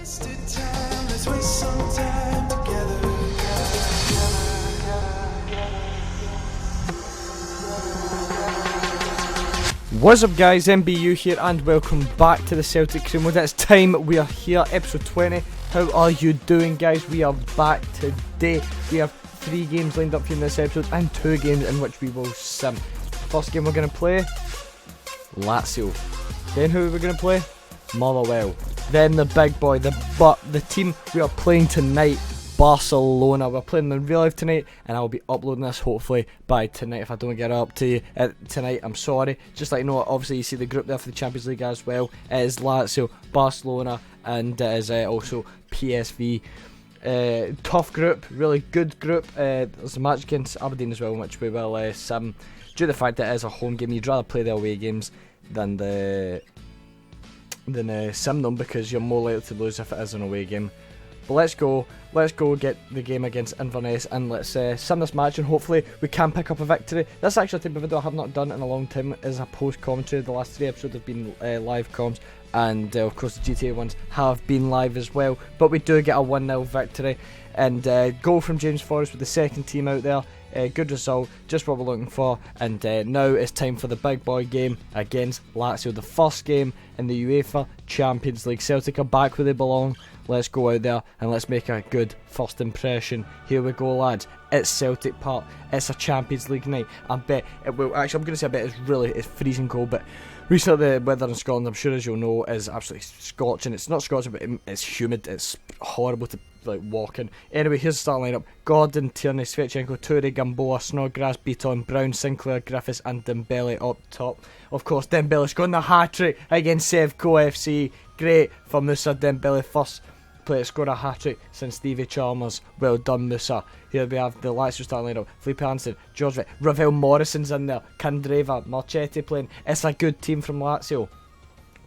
What's up guys, MBU here and welcome back to the Celtic Crew Mode. It's time, we are here, episode 20. How are you doing guys? We are back today. We have 3 games lined up here in this episode and 2 games in which we will sim. First game we're going to play, Lazio. Then who are we going to play? Motherwell. Then the big boy, the team we are playing tonight, Barcelona. We're playing them in real life tonight and I'll be uploading this hopefully by tonight. If I don't get it up to you tonight, I'm sorry. Just like you know, obviously you see the group there for the Champions League as well. It is Lazio, Barcelona and it is also PSV. Tough group, really good group. There's a match against Aberdeen as well, which we will sim. Due to the fact that it is a home game, you'd rather play the away games than sim them because you're more likely to lose if it is an away game. But let's go get the game against Inverness and let's sim this match and hopefully we can pick up a victory. That's actually a type of video I have not done in a long time, is a post commentary. The last 3 episodes have been live comms and of course the GTA ones have been live as well. But we do get a 1-0 victory and goal from James Forrest with the second team out there. Good result, just what we're looking for. And now it's time for the big boy game against Lazio, the first game in the UEFA Champions League. Celtic are back where they belong. Let's go out there and let's make a good first impression. Here we go lads, it's Celtic Park, it's a Champions League night. I bet it will, actually I'm going to say I bet it's freezing cold, but recently the weather in Scotland, I'm sure as you'll know, is absolutely scorching. It's not scorching but it's humid, it's horrible to like walking. Anyway, here's the starting lineup: Gordon, Tierney, Svetchenko, Toure, Gamboa, Snodgrass, Beaton, Brown, Sinclair, Griffiths and Dembele up top. Of course Dembele scoring the hat-trick against Sevco FC. Great for Musa Dembele, first player to score a hat-trick since Stevie Chalmers. Well done Musa. Here we have the Lazio starting lineup: Felipe Hansen, George, Ravel Morrison's in there, Candreva, Marchetti playing. It's a good team from Lazio.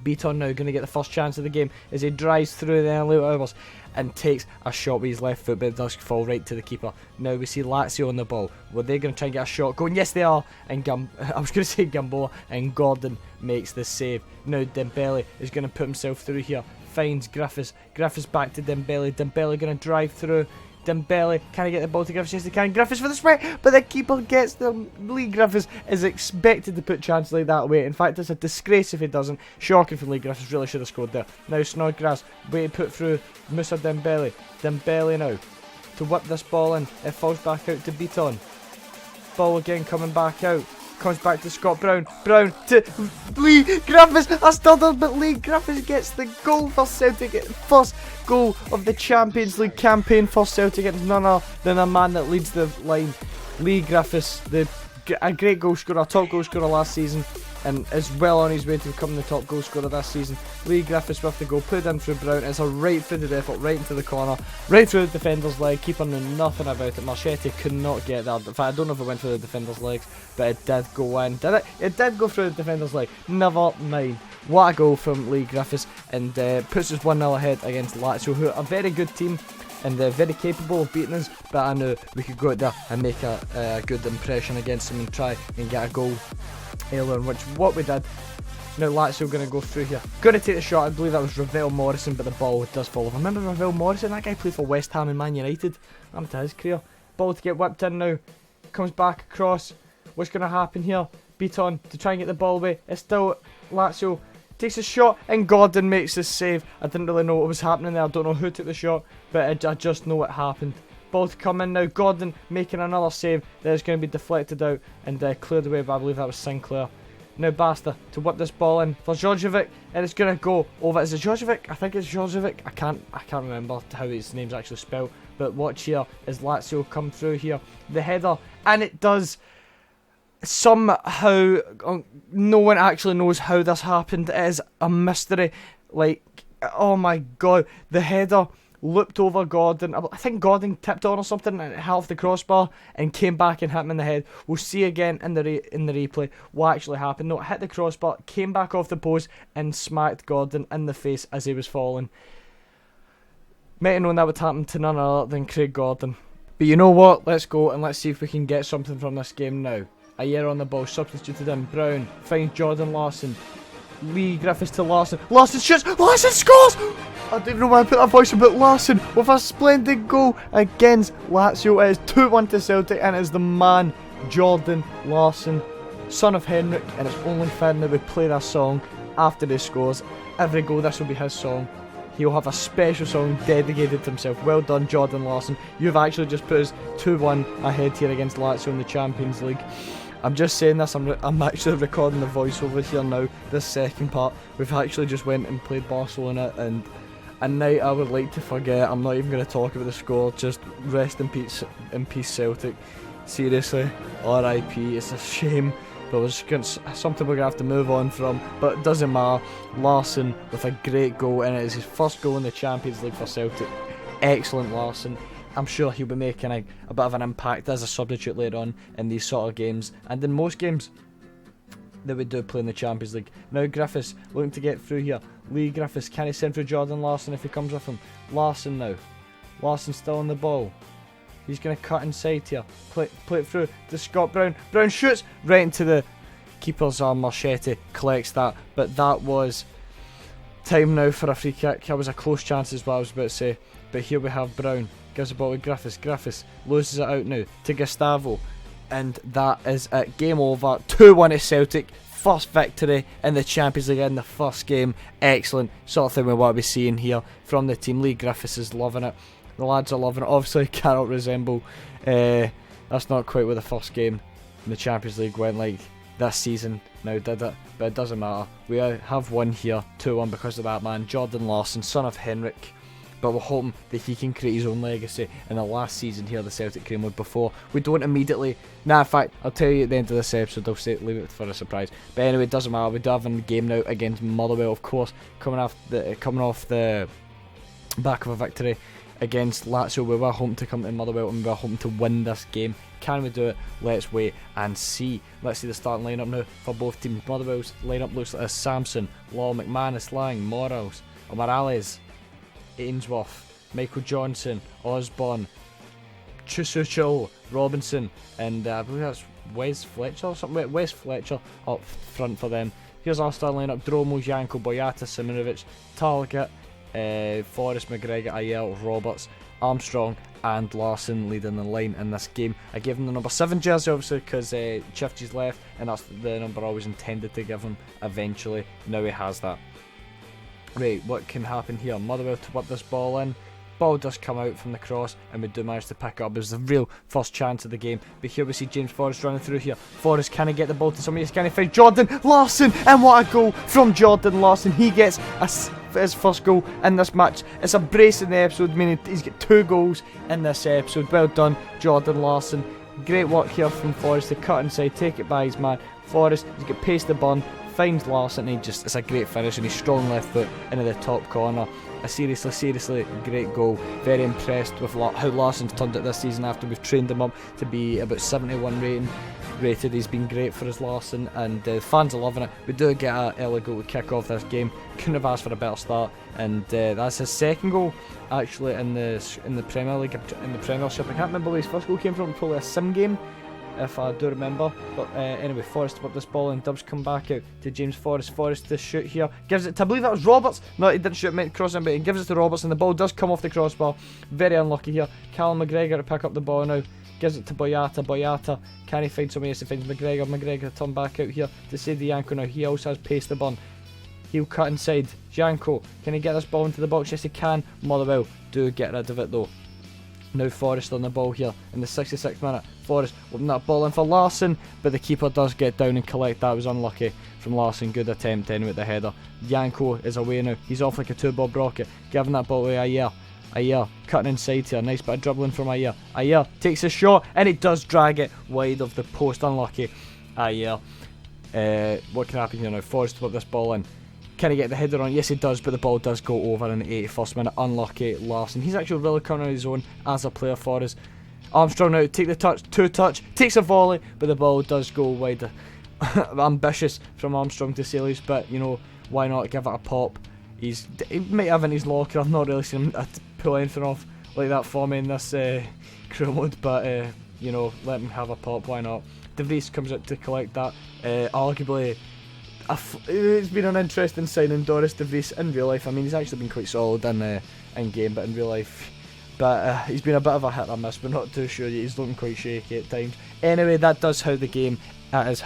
Beaton now going to get the first chance of the game as he drives through the early hours and takes a shot with his left foot, but it does fall right to the keeper. Now we see Lazio on the ball. Were they going to try and get a shot going? Yes they are. And I was going to say Gamboa, and Gordon makes the save. Now Dembele is going to put himself through here, finds Griffiths. Griffiths back to Dembele. Dembele going to drive through. Dembele, can he get the ball to Griffiths? Yes he can. Griffiths for the spread, but the keeper gets them. Lee Griffiths is expected to put chances like that away. In fact, it's a disgrace if he doesn't. Shocking from Lee Griffiths, really should have scored there. Now Snodgrass, way to put through Musa Dembele. Dembele now to whip this ball in. It falls back out to Beaton. Ball again coming back out. Comes back to Scott Brown. Brown to Lee Griffiths. I still don't, but Lee Griffiths gets the goal for Celtic. First goal of the Champions League campaign for Celtic. It's none other than a man that leads the line. Lee Griffiths, a great goal scorer, top goal scorer last season, and is well on his way to becoming the top goal scorer this season. Lee Griffiths with the goal, put in through Brown. It's a right-footed effort, right into the corner, right through the defender's leg. Keeper knew nothing about it. Marchetti could not get there. In fact, I don't know if it went through the defender's legs, but it did go in. Did it? It did go through the defender's leg. Never mind. What a goal from Lee Griffiths, and puts us 1-0 ahead against Lazio, who are a very good team and they're very capable of beating us, but I knew we could go out there and make a good impression against them and try and get a goal earlier, which what we did. Now Lazio going to go through here, going to take the shot. I believe that was Ravel Morrison, but the ball does fall off. I remember Ravel Morrison, that guy played for West Ham and Man United. I'm to his career. Ball to get whipped in now, comes back across. What's going to happen here? Beaton to try and get the ball away. It's still Lazio. Takes a shot and Gordon makes the save. I didn't really know what was happening there. I don't know who took the shot, but I just know what happened. Ball to come in now. Gordon making another save. There's going to be deflected out and cleared away, but I believe that was Sinclair. Now Basta to whip this ball in for Djordjevic, and it's going to go over. Is it Djordjevic? I think it's Djordjevic. I can't remember how his name's actually spelled. But watch here as Lazio come through here. The header, and it does. Somehow, no one actually knows how this happened. It is a mystery. Like, oh my god, the header looped over Gordon. I think Gordon tipped on or something and it hit off the crossbar and came back and hit him in the head. We'll see again in the replay what actually happened. No, it hit the crossbar, came back off the post and smacked Gordon in the face as he was falling. Might have known that would happen to none other than Craig Gordon. But you know what? Let's go and let's see if we can get something from this game now. A year on the ball, substituted in. Brown finds Jordan Larson. Lee Griffiths to Larsson. Larsson shoots. Larsson scores! I don't know why I put that voice about Larsson with a splendid goal against Lazio. It is 2-1 to Celtic, and it is the man, Jordan Larsson, son of Henrik, and it's only fair that we play that song after he scores. Every goal, this will be his song. He'll have a special song dedicated to himself. Well done, Jordan Larsson. You've actually just put us 2-1 ahead here against Lazio in the Champions League. I'm just saying this, I'm actually recording the voiceover here now, this second part. We've actually just went and played Barcelona, and a night I would like to forget. I'm not even going to talk about the score. Just rest in peace, Celtic. Seriously, R.I.P. It's a shame, but it's something we're going to have to move on from. But it doesn't matter. Larsson with a great goal, and it is his first goal in the Champions League for Celtic. Excellent, Larsson. I'm sure he'll be making a bit of an impact as a substitute later on in these sort of games, and in most games that we do play in the Champions League. Now Griffiths looking to get through here. Lee Griffiths, can he send through Jordan Larsson if he comes with him? Larsson now. Larsson still on the ball. He's going to cut inside here. Play it through to Scott Brown. Brown shoots right into the keeper's arm. Marchetti collects that, but that was time now for a free kick. That was a close chance is what I was about to say. But here we have Brown. Gives the ball to Griffiths. Griffiths loses it out now to Gustavo. And that is it. Game over. 2-1 to Celtic. First victory in the Champions League in the first game. Excellent sort of thing we want to be seeing here from the team. Lee Griffiths is loving it. The lads are loving it. Obviously cannot resemble. That's not quite what the first game in the Champions League went like this season now, did it? But it doesn't matter. We have won here 2-1 because of that man, Jordan Larsson, son of Henrik. But we're hoping that he can create his own legacy in the last season here, the Celtic Cream Mode, before we don't immediately. Nah, in fact, I'll tell you at the end of this episode. I'll leave it for a surprise. But anyway, it doesn't matter. We do have a game now against Motherwell, of course, coming off the back of a victory against Lazio. We were hoping to come to Motherwell and we were hoping to win this game. Can we do it? Let's wait and see. Let's see the starting lineup now for both teams. Motherwell's lineup looks like Samson, Law, McManus, Lang, Morales, Ainsworth, Michael Johnson, Osborne, Chusuchil, Robinson, and I believe that's Wes Fletcher or something. Wes Fletcher up front for them. Here's our starting lineup: Dromo, Janko, Boyata, Simonovic, Target, Forrest, McGregor, Ayel, Roberts, Armstrong and Larsson leading the line in this game. I gave him the number 7 jersey obviously because Chifty's left, and that's the number I was intended to give him eventually. Now he has that. Right, what can happen here? Motherwell to whip this ball in. Ball does come out from the cross, and we do manage to pick it up. It was the real first chance of the game. But here we see James Forrest running through here. Forrest, can he get the ball to somebody? Can he find Jordan Larsson? And what a goal from Jordan Larsson. He gets his first goal in this match. It's a brace in the episode, meaning he's got 2 goals in this episode. Well done, Jordan Larsson. Great work here from Forrest to cut inside, take it by his man. Forrest, he's got pace the bun, finds Larsson, and it's a great finish, and he's strong left foot into the top corner. A seriously great goal. Very impressed with how Larsson's turned it this season after we've trained him up to be about 71 rated. He's been great for his Larsson, and fans are loving it. We do get an early goal to kick off this game. Couldn't have asked for a better start, and that's his second goal actually in the Premier League, in the Premiership. I can't remember where his first goal came from. Probably a sim game, if I do remember. But anyway, Forrest to put this ball in. Dubs come back out to James Forrest. Forrest to shoot here. Gives it to, I believe that was Roberts. No, he didn't shoot, meant cross him, but he gives it to Roberts, and the ball does come off the crossbar. Very unlucky here. Callum McGregor to pick up the ball now. Gives it to Boyata. Boyata, can he find somebody else? He finds McGregor. McGregor to turn back out here to save the Janko now. He also has pace the bun. He'll cut inside. Janko, can he get this ball into the box? Yes, he can. Motherwell do get rid of it though. Now Forrest on the ball here in the 66th minute. Forrest opening that ball in for Larsson, but the keeper does get down and collect that. It was unlucky from Larsson. Good attempt anyway with the header. Janko is away now. He's off like a 2-bob rocket. Giving that ball to Ayer. Ayer cutting inside here. Nice bit of dribbling from Ayer. Ayer takes a shot, and it does drag it wide of the post. Unlucky Ayer. What can happen here now? Forrest to put this ball in. Can he get the header on? Yes, he does, but the ball does go over in the 81st minute. Unlucky Larsson. He's actually really coming on his own as a player for us. Armstrong now, take the touch, 2-touch, takes a volley, but the ball does go wide. Ambitious from Armstrong to seal his bit, you know, why not give it a pop? He might have in his locker. I've not really seen him pull anything off like that for me in this crew mode, but you know, let him have a pop, why not? De Vries comes out to collect that. Arguably, it's been an interesting signing, Doris de Vries, in real life. I mean, he's actually been quite solid in game, but in real life, he's been a bit of a hit or miss. We're not too sure yet. He's looking quite shaky at times. Anyway, that is how the game ends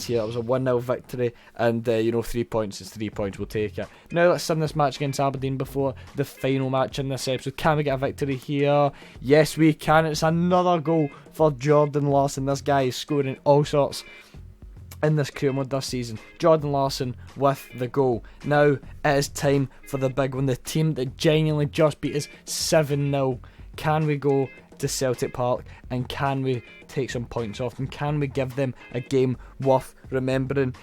here. It was a 1-0 victory, and 3 points is 3 points. We'll take it. Now let's sim this match against Aberdeen before the final match in this episode. Can we get a victory here? Yes, we can. It's another goal for Jordan Larson. This guy is scoring all sorts in this career mode this season. Jordan Larson with the goal. Now it is time for the big one. The team that genuinely just beat us 7-0. Can we go to Celtic Park, and can we take some points off them? Can we give them a game worth remembering?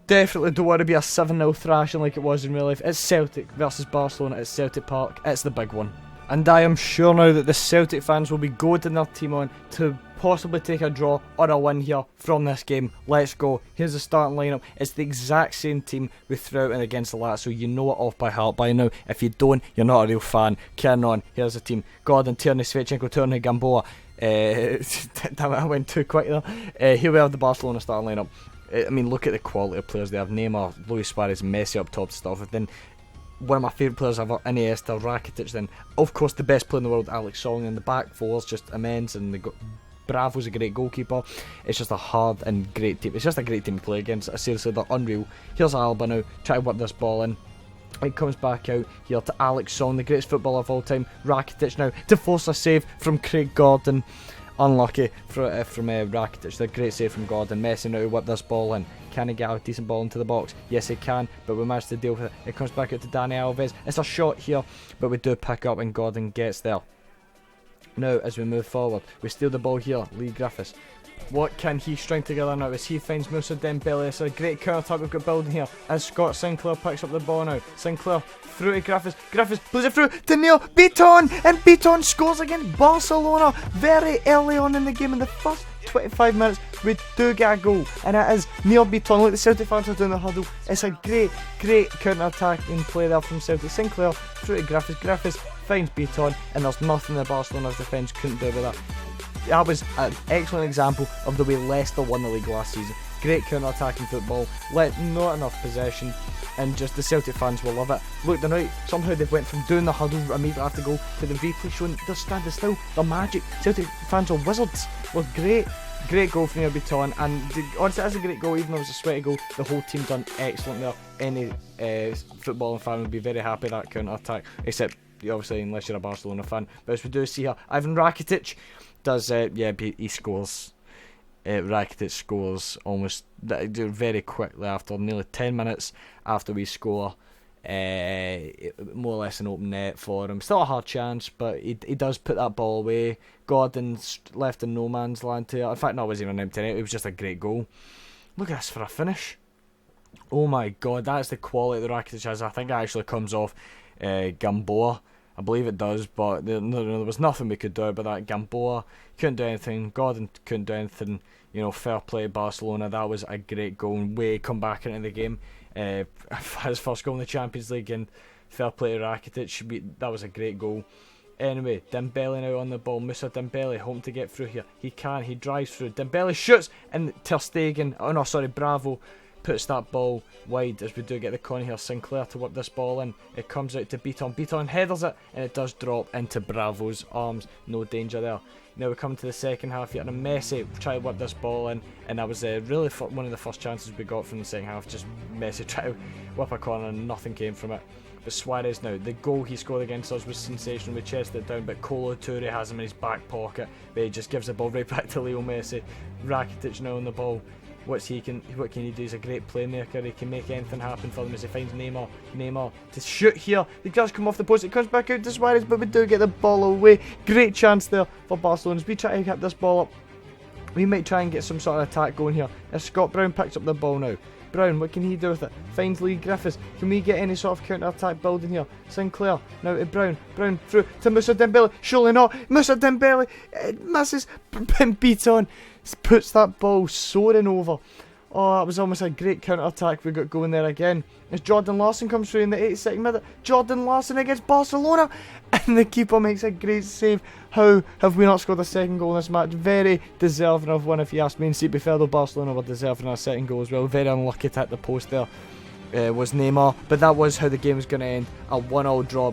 Definitely don't want to be a 7-0 thrashing like it was in real life. It's Celtic versus Barcelona at Celtic Park. It's the big one. And I am sure now that the Celtic fans will be goading their team on to possibly take a draw or a win here from this game. Let's go. Here's the starting lineup. It's the exact same team we threw out and against the Lats, so you know it off by heart by now. If you don't, you're not a real fan. Carrying on. Here's the team. Gordon, Tierney, Svechenko, Turner, Gamboa. Damn it, I went too quick there. Here we have the Barcelona starting lineup. I mean, look at the quality of players they have. Neymar, Luis Suarez, Messi up top to start with. Then one of my favourite players ever, Iniesta, Rakitic. Then, of course, the best player in the world, Alex Song. And the back four is just immense. And Bravo's a great goalkeeper. It's just a hard and great team. It's just a great team to play against. Seriously, they're unreal. Here's Alba now, trying to whip this ball in. It comes back out here to Alex Song, the greatest footballer of all time. Rakitic now to force a save from Craig Gordon. Unlucky from Rakitic. The great save from Gordon. Messi now to whip this ball in. Can he get a decent ball into the box? Yes, he can, but we managed to deal with it. It comes back out to Dani Alves. It's a shot here, but we do pick up and Gordon gets there. Now, as we move forward, we steal the ball here. Lee Griffiths. What can he string together now as he finds Moussa Dembele? It's a great counter-attack we've got building here as Scott Sinclair picks up the ball now. Sinclair through to Griffiths. Griffiths plays it through to Neil Beaton, and Beaton scores against Barcelona very early on in the game. In the first 25 minutes, we do get a goal, and it is Neil Beaton. Look, the Celtic fans are doing the huddle. It's a great counter-attacking play there from Celtic. Sinclair through to Griffiths. Griffiths finds Beaton, and there's nothing the Barcelona's defence couldn't do with that. That was an excellent example of the way Leicester won the league last season. Great counter-attacking football, not enough possession, and just the Celtic fans will love it. Look, they're now, somehow they went from doing the huddle immediately after goal to the replay showing they're standing still. They're magic. Celtic fans are wizards. Well, great goal from Neil Beaton, and honestly, that's a great goal. Even though it was a sweaty goal, the whole team done excellent there. Any footballing fan would be very happy with that counter-attack, except obviously unless you're a Barcelona fan. But as we do see here, Ivan Rakitic does he scores. Rakitic scores almost very quickly after nearly 10 minutes after we score. More or less an open net for him. Still a hard chance, but he does put that ball away. Gordon's left in no man's land to it. In fact, no, it wasn't even an empty net. It was just a great goal. Look at this for a finish. Oh my god, that's the quality that Rakitic has. I think it actually comes off Gamboa. I believe it does, but there was nothing we could do about that. Gamboa couldn't do anything. Gordon couldn't do anything. Fair play Barcelona. That was a great goal and way come back into the game. His first goal in the Champions League, and fair play to Rakitic. That was a great goal. Anyway, Dembele now on the ball. Moussa Dembele hoping to get through here. He drives through. Dembele shoots, and Ter Stegen, Bravo puts that ball wide as we do get the corner here. Sinclair to whip this ball in. It comes out to Beaton. Beaton headers it, and it does drop into Bravo's arms. No danger there. Now we come to the second half here, and Messi try to whip this ball in, and that was really one of the first chances we got from the second half. Just Messi try to whip a corner, and nothing came from it. But Suarez now, the goal he scored against us was sensational. We chested it down, but Kolo Toure has him in his back pocket, but he just gives the ball right back to Leo Messi. Rakitic now on the ball. What can he do? He's a great playmaker. He can make anything happen for them as he finds Neymar to shoot here. The does come off the post. It comes back out to Suarez, but we do get the ball away. Great chance there for Barcelona. As we try to get this ball up, we might try and get some sort of attack going here. As Scott Brown picks up the ball now. Brown, what can he do with it? Finds Lee Griffiths. Can we get any sort of counter-attack building here? Sinclair, now to Brown. Brown through to Moussa Dembele. Surely not. Moussa Dembele misses. Beaton puts that ball soaring over. Oh, that was almost a great counter-attack we got going there again. As Jordan Larson comes through in the 82nd minute. Jordan Larson against Barcelona. And the keeper makes a great save. How have we not scored a second goal in this match? Very deserving of one, if you ask me. And see, to be fair though, Barcelona were deserving of a second goal as well. Very unlucky to hit the post there. Was Neymar, but that was how the game was going to end. A 1-1 draw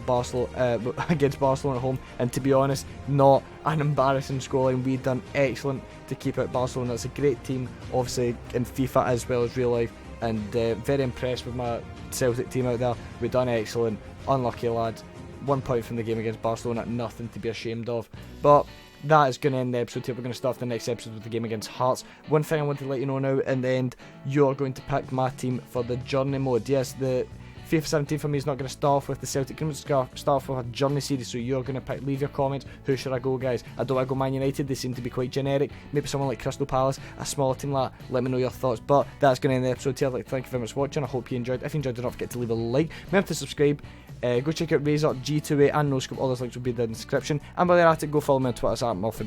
against Barcelona at home, and to be honest, not an embarrassing scoreline. We've done excellent to keep out Barcelona. It's a great team, obviously in FIFA as well as real life, and very impressed with my Celtic team out there. We've done excellent. Unlucky lads. 1 point from the game against Barcelona, nothing to be ashamed of. But that is going to end the episode here. We're going to start the next episode with the game against Hearts. One thing I want to let you know now, in the end, you're going to pick my team for the journey mode. Yes, the FIFA 17 for me is not going to start off with the Celtic game, it's going to start off with a journey series, so you're going to pick. Leave your comments. Who should I go, guys? I don't want to go Man United, they seem to be quite generic. Maybe someone like Crystal Palace, a smaller team like that. Let me know your thoughts. But that's going to end the episode here. Thank you very much for watching. I hope you enjoyed. If you enjoyed, don't forget to leave a like. Remember to subscribe. Go check out Razor, G2A and NoScope. All those links will be in the description. And while you're at it, go follow me on Twitter at Murphy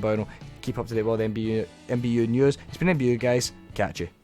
Keep up to date with all the MBU news. It's been MBU, guys. Catch you.